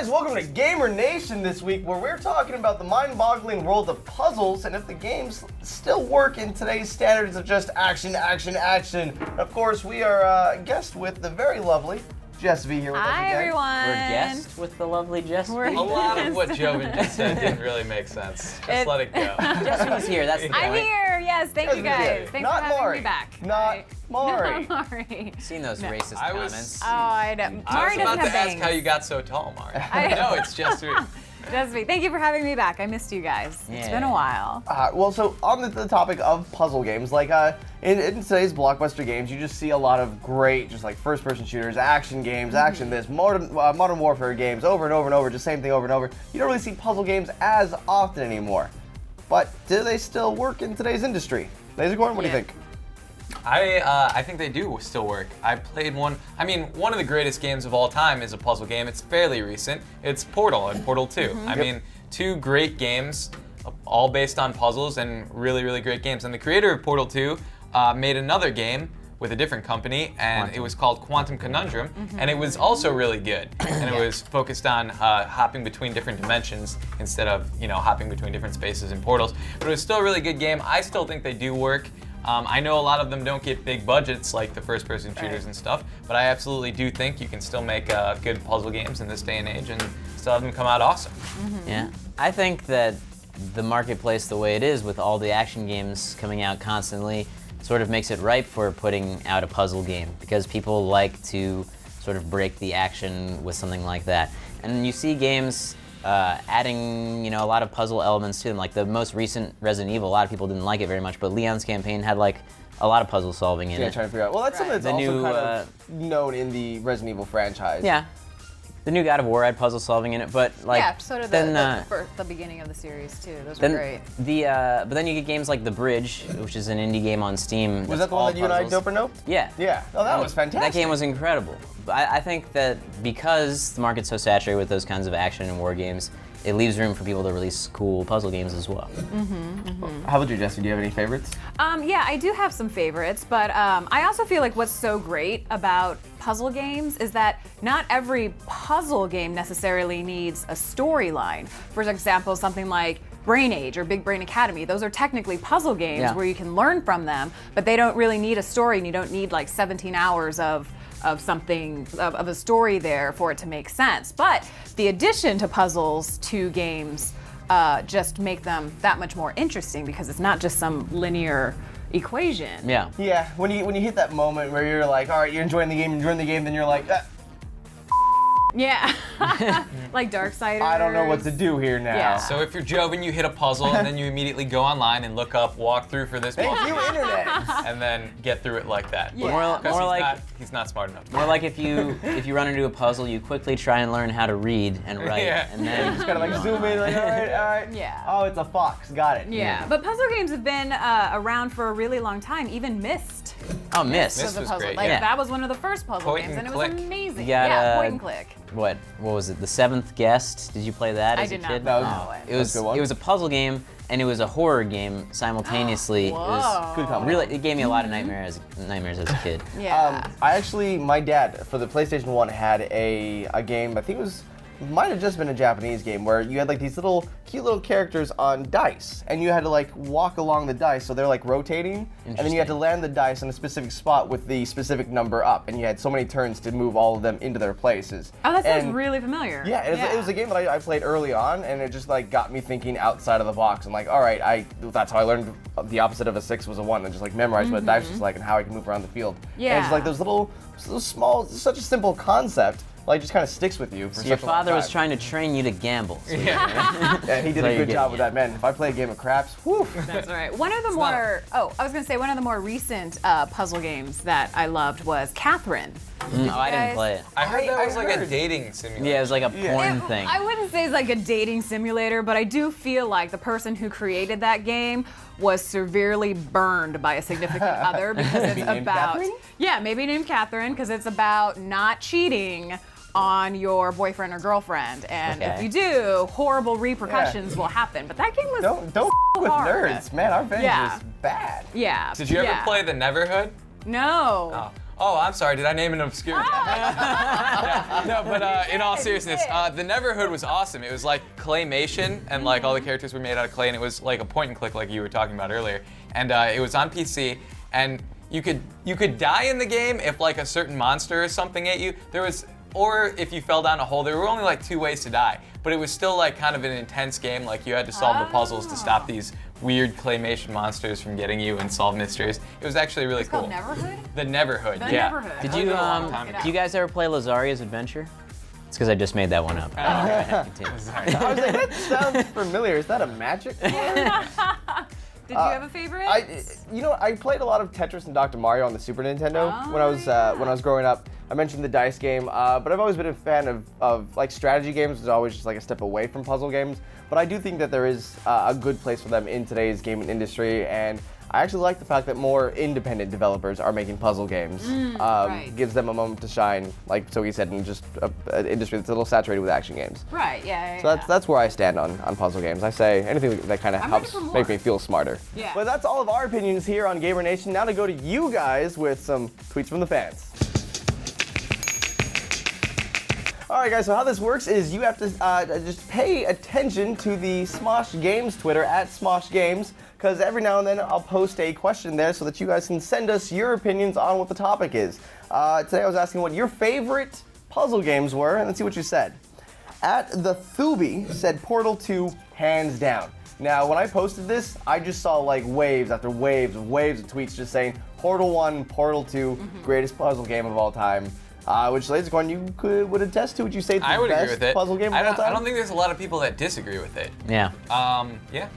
guys, welcome to Gamer Nation this week, where we're talking about the mind-boggling world of puzzles and if the games still work in today's standards of just action, action, action. Of course, we are guest with the very lovely Jess V here with us again. Hi, everyone. We're guest with the lovely Jess V. A lot of what Joven just said didn't really make sense. Just let it go. Jess V's here, that's the point. I'm here, yes, thank you guys. Thanks Not for having Maury. me back. Not Maury. Not Maury. Seen those racist comments. Oh, I know. I Maury was about doesn't to have ask how you got so tall, Mari. I- No, it's just me. Just me. Thank you for having me back. I missed you guys. It's been a while. Well, so on the topic of puzzle games, like in today's blockbuster games, you just see a lot of great, just like first-person shooters, action games, action this, modern warfare games, over and over and over, just same thing over and over. You don't really see puzzle games as often anymore. But do they still work in today's industry? Lasercorn, what do you think? I think they do still work. I played one. I mean, one of the greatest games of all time is a puzzle game. It's fairly recent. It's Portal and Portal 2. I mean, two great games, all based on puzzles and really, really great games. And the creator of Portal 2 made another game with a different company, and it was called Quantum Conundrum, and it was also really good. And it was focused on hopping between different dimensions instead of, hopping between different spaces and portals. But it was still a really good game. I still think they do work. I know a lot of them don't get big budgets like the first-person shooters and stuff, but I absolutely do think you can still make good puzzle games in this day and age and still have them come out awesome. Yeah, I think that the marketplace the way it is with all the action games coming out constantly sort of makes it ripe for putting out a puzzle game because people like to sort of break the action with something like that. And you see games adding, a lot of puzzle elements to them. Like the most recent Resident Evil, a lot of people didn't like it very much, but Leon's campaign had like a lot of puzzle solving in Yeah, it. trying to figure out. Well, that's something that's The also new, kind of known in the Resident Evil franchise. Yeah. The new God of War had puzzle solving in it, but like Yeah, so did then, the beginning of the series, too. Those were then great. but then you get games like The Bridge, which is an indie game on Steam. Was that the one that you and I dope or nope? Yeah. Yeah. Oh, that was fantastic. That game was incredible. But I think that because the market's so saturated with those kinds of action and war games, it leaves room for people to release cool puzzle games as well. How about you, Jesse? Do you have any favorites? Yeah, I do have some favorites, but I also feel like what's so great about puzzle games is that not every puzzle game necessarily needs a storyline. For example, something like Brain Age or Big Brain Academy. Those are technically puzzle games where you can learn from them, but they don't really need a story, and you don't need like 17 hours of a story there for it to make sense. But the addition to puzzles to games just make them that much more interesting because it's not just some linear equation. Yeah. Yeah, when you hit that moment where you're like, all right, you're enjoying the game, then you're like, Yeah. Like Darksiders. I don't know what to do here now. Yeah. So if you're Joven, you hit a puzzle and then you immediately go online and look up walkthrough for this Thank puzzle. you, internet. And then get through it like that. Yeah. More Because like he's not smart enough. more like if you run into a puzzle, you quickly try and learn how to read and write, Yeah. and then Just gotta like zoom in, like, all right. Yeah. Oh, it's a fox. Got it. Yeah, but puzzle games have been around for a really long time. Even Myst Oh, Myst. Myst was a was puzzle. great, Like yeah. that was one of the first puzzle Point games, and and it was click. amazing. You got, Yeah, point and click. What was it? The Seventh Guest? Did you play that I as a did not kid? play that one. It was That's a good one. it was a puzzle game and it was a horror game simultaneously. It was Good combination. really, it gave me a lot of nightmares as a kid. Yeah. My dad, for the PlayStation 1, had a game, I think might have just been a Japanese game, where you had like these cute little characters on dice, and you had to like walk along the dice, so they're like rotating, and then you had to land the dice in a specific spot with the specific number up, and you had so many turns to move all of them into their places. Oh, that sounds And- really familiar. Yeah, it was a game that I played early on, and it just like got me thinking outside of the box. I'm like, all right, that's how I learned the opposite of a 6 was a 1, and just like memorized what a dice was like and how I can move around the field. Yeah. And it's like those small, such a simple concept, like just kind of sticks with you for So your such a long father was time. trying to train you to gamble. So And he did So a you're good job getting with that, man. If I play a game of craps, whew. That's right. One of the more one of the more recent puzzle games that I loved was Catherine. Oh, I didn't guys- play it. I heard that I was like a heard. dating simulator. Yeah, it was like a porn thing. I wouldn't say it's like a dating simulator, but I do feel like the person who created that game was severely burned by a significant other because it's named about Catherine? maybe named Catherine because it's about not cheating on your boyfriend or girlfriend, and if Okay. you do, horrible repercussions will happen. But that game was Don't with hard. nerds, man. Our fans Yeah. is bad. Yeah. Did you ever yeah. play the Neverhood? No. Oh. Oh, I'm sorry. Did I name an obscure? Yeah, no, but in all seriousness, the Neverhood was awesome. It was like claymation, and like all the characters were made out of clay, and it was like a point and click, like you were talking about earlier. And it was on PC, and you could die in the game if like a certain monster or something ate you. Or if you fell down a hole. There were only like 2 ways to die, but it was still like kind of an intense game. Like you had to solve the puzzles to stop these weird claymation monsters from getting you and solve mysteries. It was actually really cool. Called Neverhood? The Neverhood, The yeah. Neverhood. Did Played you it a long time ago. do you guys ever play Lazaria's Adventure? It's because I just made that one up. Go ahead, continue. Sorry. I was like, that sounds familiar. Is that a magic word? Did you have a favorite? I played a lot of Tetris and Dr. Mario on the Super Nintendo when I was growing up. I mentioned the dice game, but I've always been a fan of like strategy games. It's always just like a step away from puzzle games. But I do think that there is a good place for them in today's gaming industry, and I actually like the fact that more independent developers are making puzzle games. Right. Gives them a moment to shine, like Sogi said, in just an industry that's a little saturated with action games. Right, yeah. So that's where I stand on puzzle games. I say anything that kind of I'm helps ready for more. make me feel smarter. Yeah. But that's all of our opinions here on Gamer Nation. Now to go to you guys with some tweets from the fans. All right, guys, so how this works is you have to just pay attention to the Smosh Games Twitter, at Smosh Games, because every now and then I'll post a question there so that you guys can send us your opinions on what the topic is. Today I was asking what your favorite puzzle games were, and let's see what you said. At the Thubi said Portal 2, hands down. Now, when I posted this, I just saw like waves after waves of tweets just saying Portal 1, Portal 2, greatest puzzle game of all time. Which, Layton, you would attest to? Would you say it's I the would agree best with it. puzzle game of all time? I don't think there's a lot of people that disagree with it. Yeah. Yeah.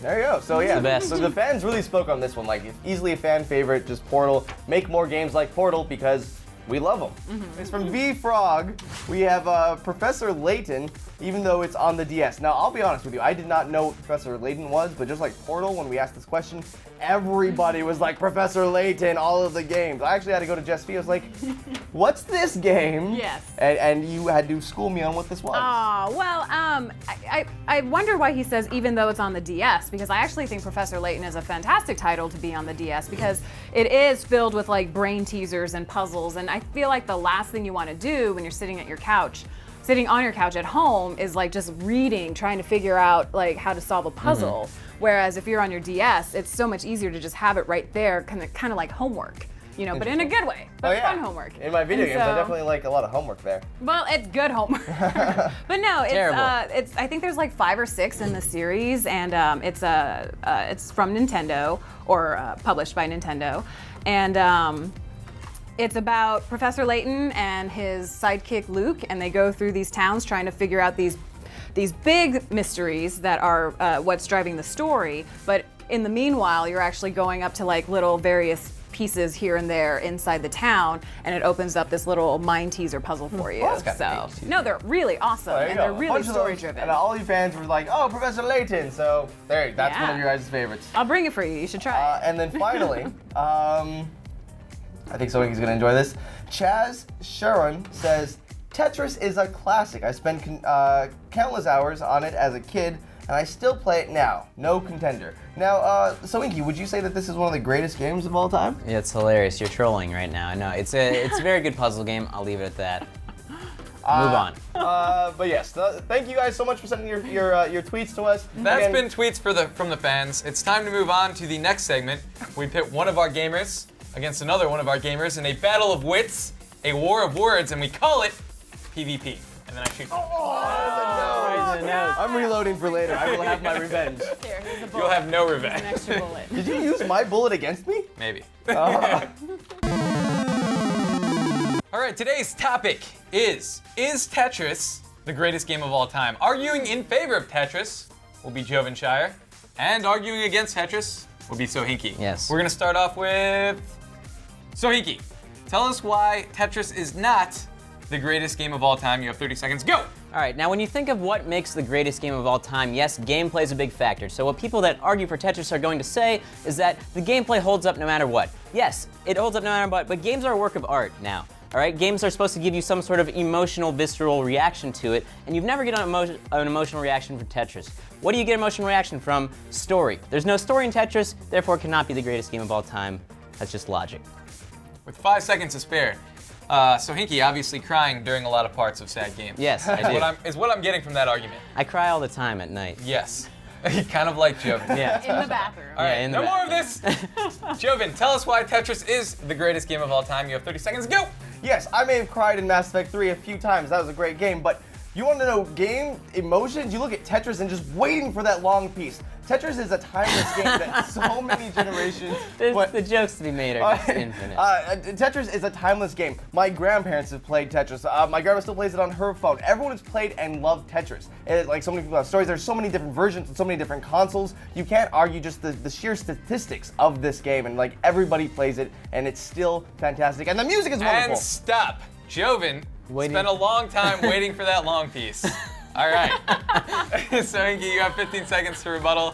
There you go. So yeah, the best. So the fans really spoke on this one. Like, it's easily a fan favorite. Just Portal. Make more games like Portal because we love them. It's from V Frog. We have Professor Layton, even though it's on the DS. Now, I'll be honest with you. I did not know what Professor Layton was, but just like Portal, when we asked this question, everybody was like, Professor Layton, all of the games. I actually had to go to Jess Fee. I was like, what's this game? Yes. And you had to school me on what this was. Oh, well, I wonder why he says even though it's on the DS, because I actually think Professor Layton is a fantastic title to be on the DS because it is filled with like brain teasers and puzzles, and I feel like the last thing you want to do when you're sitting on your couch at home is like just reading, trying to figure out like how to solve a puzzle. Whereas if you're on your DS, it's so much easier to just have it right there, kind of like homework. You know, but in a good way, but fun homework. In my video And games, I so- definitely like a lot of homework there. Well, it's good homework. But no, it's Terrible. I think there's like 5 or 6 in the series, and it's from Nintendo or published by Nintendo, and it's about Professor Layton and his sidekick Luke, and they go through these towns trying to figure out these big mysteries that are what's driving the story. But in the meanwhile, you're actually going up to like little various pieces here and there inside the town, and it opens up this little mind teaser puzzle for you. Well, that's kinda So neat. no, they're really awesome, There you and go. they're A really bunch of those, story driven. And all you fans were like, oh, Professor Layton. So that's one Yeah. of your guys' favorites. I'll bring it for you. You should try it. And then finally, I think someone's gonna enjoy this. Chaz Sharon says, Tetris is a classic. I spent countless hours on it as a kid, and I still play it now. No contender. Now, so Inky, would you say that this is one of the greatest games of all time? Yeah, it's hilarious. You're trolling right now. I know. It's a very good puzzle game. I'll leave it at that. Move on. But yes, thank you guys so much for sending your tweets to us. That's Again, been tweets from the fans. It's time to move on to the next segment. We pit one of our gamers against another one of our gamers in a battle of wits, a war of words, and we call it PvP. And then I shoot. I'm reloading for later. I will have my revenge. Here, here's a bullet. You'll have no An revenge. extra bullet. Did you use my bullet against me? Maybe. All right, today's topic is Tetris the greatest game of all time? Arguing in favor of Tetris will be Joven Shire, and arguing against Tetris will be Sohinki. Yes. We're gonna start off with Sohinki. Tell us why Tetris is not the greatest game of all time. You have 30 seconds. Go! All right, now when you think of what makes the greatest game of all time, yes, gameplay is a big factor. So what people that argue for Tetris are going to say is that the gameplay holds up no matter what. Yes, it holds up no matter what, but games are a work of art now. All right, games are supposed to give you some sort of emotional, visceral reaction to it, and you've never get an emotional reaction from Tetris. What do you get emotional reaction from? Story. There's no story in Tetris, therefore it cannot be the greatest game of all time. That's just logic. with 5 seconds to spare. So Hinky obviously crying during a lot of parts of sad games. Yes, I do. Is what I'm getting from that argument. I cry all the time at night. Yes. Kind of like Joven. Yeah. In the bathroom. All right, in the no more of this. Joven, tell us why Tetris is the greatest game of all time. You have 30 seconds. Go. Yes, I may have cried in Mass Effect 3 a few times. That was a great game, but you want to know game emotions? You look at Tetris and just waiting for that long piece. Tetris is a timeless game that so many generations. The jokes to be made are just infinite. Tetris is a timeless game. My grandparents have played Tetris. My grandma still plays it on her phone. Everyone has played and loved Tetris. Like so many people have stories. There's so many different versions and so many different consoles. You can't argue just the sheer statistics of this game, and like everybody plays it, and it's still fantastic. And the music is wonderful. And stop. Joven spent a long time waiting for that long piece. All right. So Hinky, you have 15 seconds to rebuttal.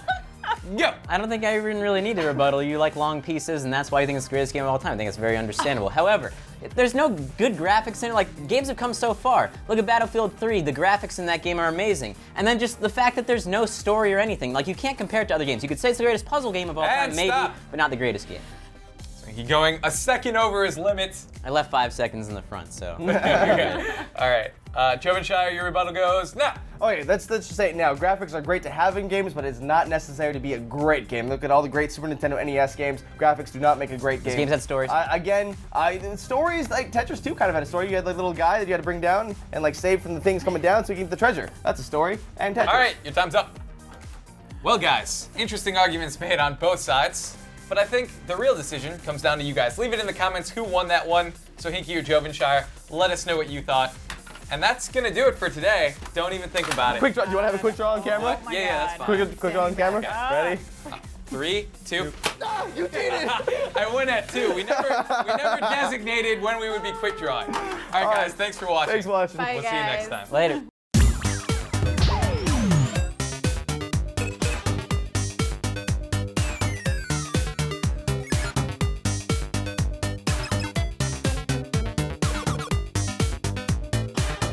Go. I don't think I even really need to rebuttal. You like long pieces, and that's why you think it's the greatest game of all time. I think it's very understandable. However, there's no good graphics in it. Like, games have come so far. Look at Battlefield 3. The graphics in that game are amazing. And then just the fact that there's no story or anything. Like, you can't compare it to other games. You could say it's the greatest puzzle game of all time, maybe, but not the greatest game. Hinky going a second over his limits. I left 5 seconds in the front, so. You're good. All right. Jovenshire, your rebuttal goes now. Okay, let's just say it now. Graphics are great to have in games, but it's not necessary to be a great game. Look at all the great Super Nintendo NES games. Graphics do not make a great game. These games had stories. Stories, like Tetris 2 kind of had a story. You had like a little guy that you had to bring down and like save from the things coming down so you can get the treasure. That's a story. And Tetris. All right, your time's up. Well, guys, interesting arguments made on both sides. But I think the real decision comes down to you guys. Leave it in the comments who won that one. So Hinky or Jovenshire, let us know what you thought. And that's gonna do it for today. Don't even think about it. Quick draw. Do you want to have a quick draw on camera? Oh my Yeah, that's God. fine. Quick draw on camera. Ready? 3, 2. Ah, you did it! I win at 2. We never designated when we would be quick drawing. All right, guys, thanks for watching. Thanks for watching. Bye, We'll see you next guys. time. Later.